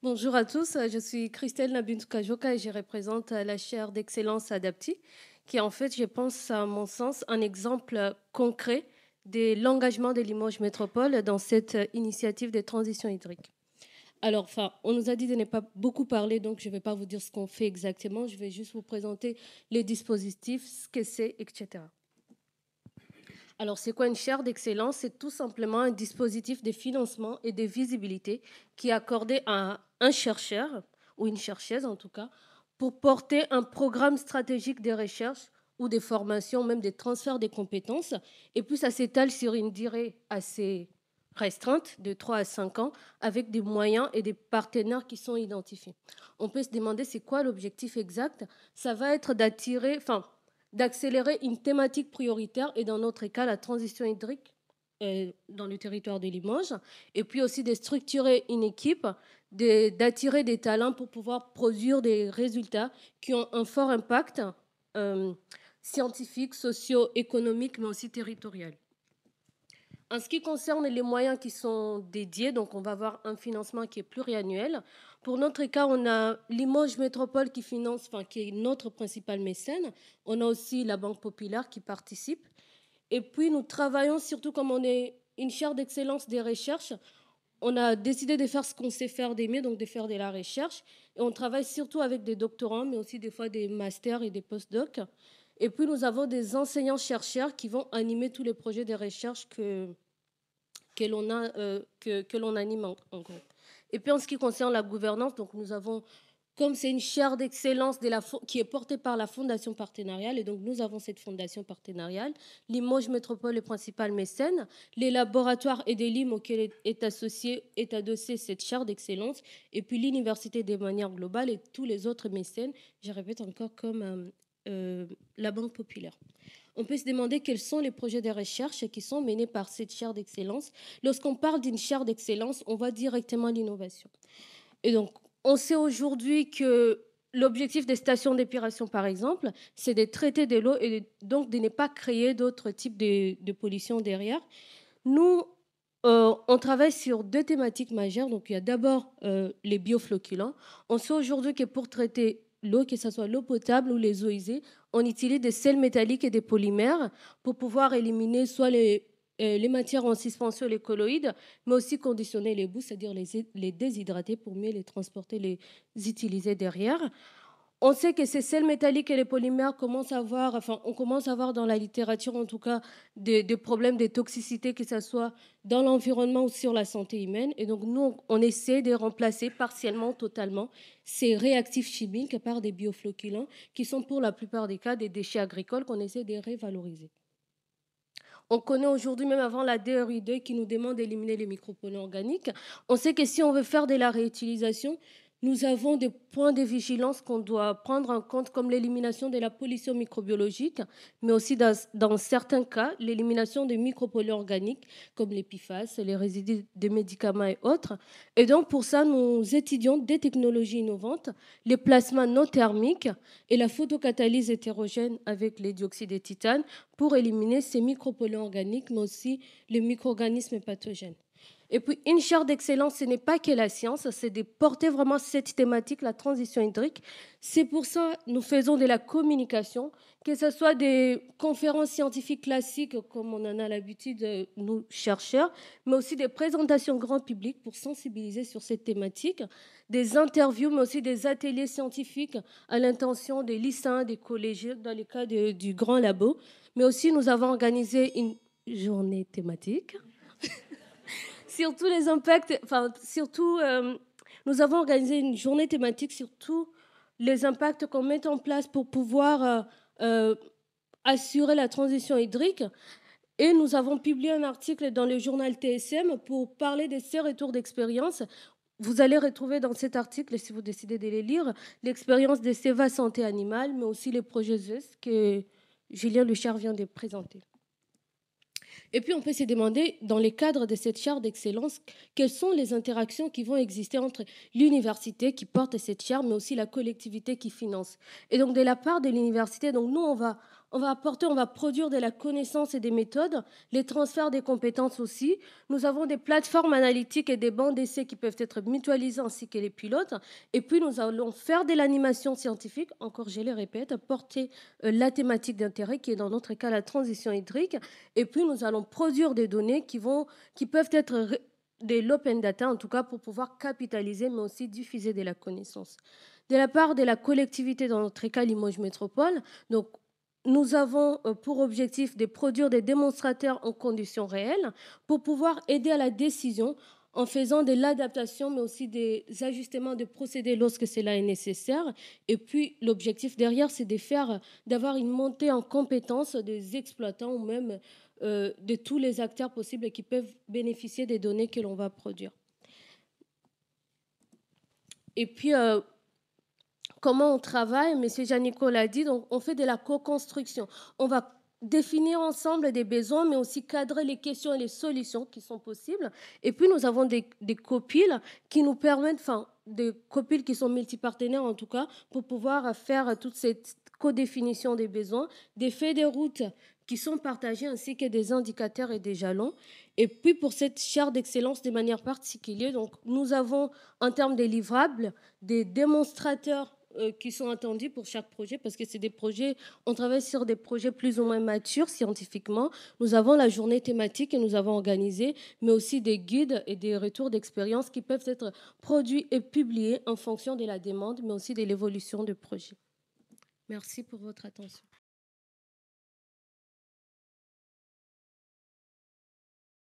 Bonjour à tous, je suis Christelle Nabuntukajoka et je représente la chaire d'excellence Adapti, qui est en fait, je pense, à mon sens, un exemple concret de l'engagement de Limoges Métropole dans cette initiative de transition hydrique. Alors, on nous a dit de ne pas beaucoup parler, donc je ne vais pas vous dire ce qu'on fait exactement, je vais juste vous présenter les dispositifs, ce que c'est, etc. Alors, c'est quoi une chaire d'excellence? C'est tout simplement un dispositif de financement et de visibilité qui est accordé à un chercheur, ou une chercheuse en tout cas, pour porter un programme stratégique de recherche ou des formations, même des transferts des compétences. Et puis, ça s'étale sur une durée assez restreinte, de 3 à 5 ans, avec des moyens et des partenaires qui sont identifiés. On peut se demander c'est quoi l'objectif exact? Ça va être d'attirer, d'accélérer une thématique prioritaire et dans notre cas la transition hydrique dans le territoire de Limoges, et puis aussi de structurer une équipe, d'attirer des talents pour pouvoir produire des résultats qui ont un fort impact euh, scientifique, socio-économique, mais aussi territorial. En ce qui concerne les moyens qui sont dédiés, donc on va avoir un financement qui est pluriannuel. Pour notre cas, on a Limoges Métropole qui finance, qui est notre principal mécène. On a aussi la Banque Populaire qui participe. Et puis nous travaillons surtout comme on est une chaire d'excellence des recherches. On a décidé de faire ce qu'on sait faire des mieux, donc de faire de la recherche. Et on travaille surtout avec des doctorants, mais aussi des fois des masters et des postdocs. Et puis nous avons des enseignants-chercheurs qui vont animer tous les projets de recherche que l'on anime en gros. Et puis en ce qui concerne la gouvernance, donc nous avons, comme c'est une chaire d'excellence qui est portée par la fondation partenariale, et donc nous avons cette fondation partenariale, Limoges Métropole est principal mécène, les laboratoires et des LIM auxquels est adossée cette chaire d'excellence, et puis l'université de manière globale et tous les autres mécènes, je répète encore, comme la Banque Populaire. On peut se demander quels sont les projets de recherche qui sont menés par cette chaire d'excellence. Lorsqu'on parle d'une chaire d'excellence, on voit directement l'innovation. Et donc, on sait aujourd'hui que l'objectif des stations d'épuration, par exemple, c'est de traiter de l'eau et donc de ne pas créer d'autres types de pollution derrière. Nous, on travaille sur deux thématiques majeures. Donc, il y a d'abord les bioflocculants. On sait aujourd'hui que pour traiter l'eau, que ce soit l'eau potable ou les eaux usées, on utilise des sels métalliques et des polymères pour pouvoir éliminer soit les matières en suspension, les colloïdes, mais aussi conditionner les boues, c'est-à-dire les déshydrater pour mieux les transporter, les utiliser derrière. On sait que ces sels métalliques et les polymères on commence à voir dans la littérature en tout cas des problèmes de toxicité, que ce soit dans l'environnement ou sur la santé humaine. Et donc nous, on essaie de remplacer partiellement, totalement, ces réactifs chimiques par des bioflocculants qui sont pour la plupart des cas des déchets agricoles qu'on essaie de revaloriser. On connaît aujourd'hui, même avant la DRI2 qui nous demande d'éliminer les micropolluants organiques, on sait que si on veut faire de la réutilisation, nous avons des points de vigilance qu'on doit prendre en compte, comme l'élimination de la pollution microbiologique, mais aussi dans certains cas, l'élimination des micropolluants organiques, comme les PFAS, les résidus des médicaments et autres. Et donc, pour ça, nous étudions des technologies innovantes, les plasmas non thermiques et la photocatalyse hétérogène avec les dioxydes de titane pour éliminer ces micropolluants organiques, mais aussi les micro-organismes pathogènes. Et puis, une chaire d'excellence, ce n'est pas que la science, c'est de porter vraiment cette thématique, la transition hydrique. C'est pour ça que nous faisons de la communication, que ce soit des conférences scientifiques classiques, comme on en a l'habitude, nous, chercheurs, mais aussi des présentations grand public pour sensibiliser sur cette thématique, des interviews, mais aussi des ateliers scientifiques à l'intention des lycéens, des collégiens, dans le cas du Grand Labo. Mais aussi, nous avons organisé une journée thématique sur tous les impacts, nous avons organisé une journée thématique sur tous les impacts qu'on met en place pour pouvoir assurer la transition hydrique. Et nous avons publié un article dans le journal TSM pour parler de ces retours d'expérience. Vous allez retrouver dans cet article, si vous décidez de les lire, l'expérience des CEVA Santé Animale, mais aussi les projets ZES que Julien Luchard vient de présenter. Et puis, on peut se demander, dans les cadres de cette chaire d'excellence, quelles sont les interactions qui vont exister entre l'université qui porte cette chaire, mais aussi la collectivité qui finance. Et donc, de la part de l'université, donc nous, on va On va produire de la connaissance et des méthodes, les transferts des compétences aussi. Nous avons des plateformes analytiques et des bancs d'essais qui peuvent être mutualisés ainsi que les pilotes. Et puis, nous allons faire de l'animation scientifique, encore je le répète, porter la thématique d'intérêt qui est dans notre cas la transition hydrique. Et puis, nous allons produire des données qui peuvent être de l'open data, en tout cas pour pouvoir capitaliser, mais aussi diffuser de la connaissance. De la part de la collectivité, dans notre cas Limoges Métropole, donc nous avons pour objectif de produire des démonstrateurs en conditions réelles pour pouvoir aider à la décision en faisant de l'adaptation, mais aussi des ajustements de procédés lorsque cela est nécessaire. Et puis, l'objectif derrière, c'est d'avoir une montée en compétences des exploitants ou même de tous les acteurs possibles qui peuvent bénéficier des données que l'on va produire. Et puis, comment on travaille, M. Janico l'a dit, donc on fait de la co-construction. On va définir ensemble des besoins, mais aussi cadrer les questions et les solutions qui sont possibles. Et puis, nous avons des copiles qui nous permettent, enfin, des copiles qui sont multipartenaires en tout cas, pour pouvoir faire toute cette codéfinition des besoins, des faits des routes qui sont partagés, ainsi que des indicateurs et des jalons. Et puis, pour cette charte d'excellence de manière particulière, donc, nous avons, en termes des livrables, des démonstrateurs qui sont attendus pour chaque projet, parce que c'est des projets, on travaille sur des projets plus ou moins matures scientifiquement. Nous avons la journée thématique que nous avons organisée, mais aussi des guides et des retours d'expérience qui peuvent être produits et publiés en fonction de la demande, mais aussi de l'évolution du projet. Merci pour votre attention.